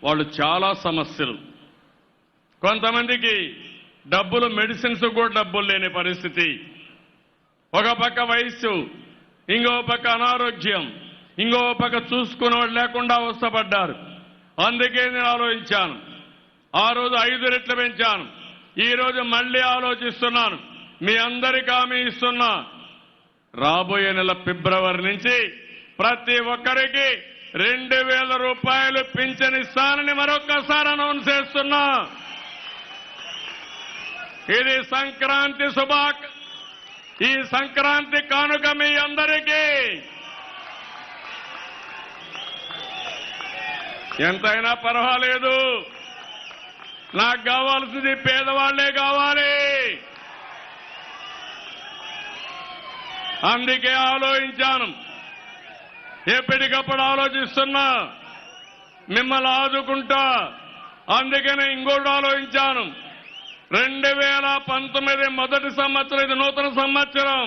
వాళ్ళు చాలా సమస్యలు. కొంతమందికి డబ్బులు, మెడిసిన్స్ కూడా డబ్బులు లేని పరిస్థితి. ఒక పక్క వయస్సు, ఇంకో పక్క అనారోగ్యం, ఇంకో పక్క చూసుకునేవాడు లేకుండా అవస్థపడ్డారు. అందుకే నేను ఆలోచించాను. ఆ రోజు 5 రెట్లు పెంచాను. ఈ రోజు మళ్ళీ ఆలోచిస్తున్నాను. మీ అందరికీ హామీ ఇస్తున్నా, రాబోయే నెల ఫిబ్రవరి నుంచి ప్రతి ఒక్కరికి 2000 రూపాయలు పింఛన్ ఇస్తానని మరొక్కసారి అనౌన్స్ చేస్తున్నా. ఇది సంక్రాంతి ఈ సంక్రాంతి కానుక మీ అందరికీ. ఎంతైనా పర్వాలేదు, నాకు కావాల్సింది పేదవాళ్లే కావాలి. అందుకే ఆలోచించాను, ఎప్పటికప్పుడు ఆలోచిస్తున్నా, మిమ్మల్ని ఆదుకుంటా. అందుకనే ఇంకోటి ఆలోచించాను. 2019 మొదటి సంవత్సరం, ఇది నూతన సంవత్సరం.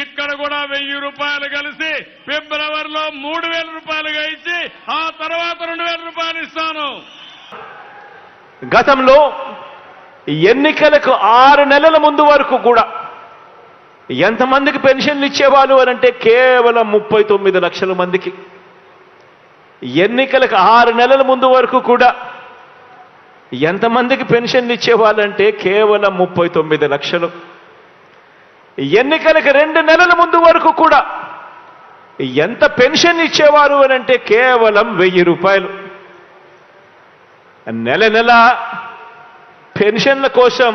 ఇక్కడ కూడా 1000 రూపాయలు కలిసి ఫిబ్రవరిలో 3000 రూపాయలుగా ఇచ్చి ఆ తర్వాత 2000 రూపాయలు ఇస్తాను. గతంలో ఎన్నికలకు 6 నెలల ముందు వరకు కూడా ఎంతమందికి పెన్షన్లు ఇచ్చేవాళ్ళు అనంటే కేవలం 39 లక్షల మందికి. ఎన్నికలకు 6 నెలల ముందు వరకు కూడా ఎంతమందికి పెన్షన్లు ఇచ్చేవాళ్ళంటే కేవలం 39 లక్షలు. ఎన్నికలకు 2 నెలల ముందు వరకు కూడా ఎంత పెన్షన్ ఇచ్చేవారు అనంటే కేవలం 1000 రూపాయలు. నెల నెల పెన్షన్ల కోసం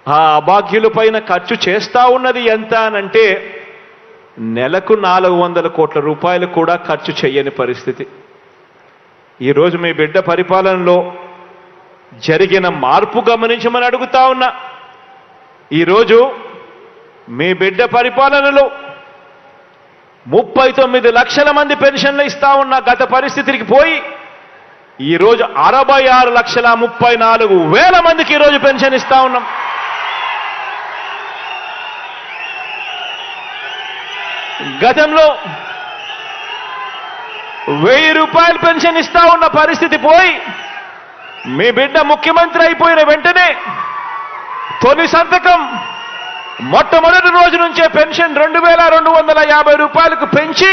ఆ అభాగ్యుల పైన ఖర్చు చేస్తా ఉన్నది ఎంత అనంటే నెలకు 400 కోట్ల రూపాయలు కూడా ఖర్చు చేయని పరిస్థితి. ఈరోజు మీ బిడ్డ పరిపాలనలో జరిగిన మార్పు గమనించమని అడుగుతా ఉన్నా. ఈరోజు మీ బిడ్డ పరిపాలనలో 39 లక్షల మంది పెన్షన్లు ఇస్తా ఉన్న గత పరిస్థితికి పోయి ఈరోజు 66,34,000 మందికి ఈరోజు పెన్షన్ ఇస్తా ఉన్నాం. గతంలో 1000 రూపాయలు పెన్షన్ ఇస్తా ఉన్న పరిస్థితి పోయి మీ బిడ్డ ముఖ్యమంత్రి అయిపోయిన వెంటనే తొలి సంతకం మొట్టమొదటి రోజు నుంచే పెన్షన్ 2250 రూపాయలకు పెంచి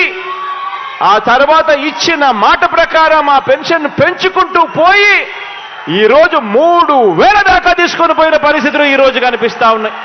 ఆ తర్వాత ఇచ్చిన మాట ప్రకారం ఆ పెన్షన్ పెంచుకుంటూ పోయి ఈరోజు 3000 దాకా తీసుకొని పోయిన పరిస్థితులు ఈరోజు కనిపిస్తా ఉన్నాయి.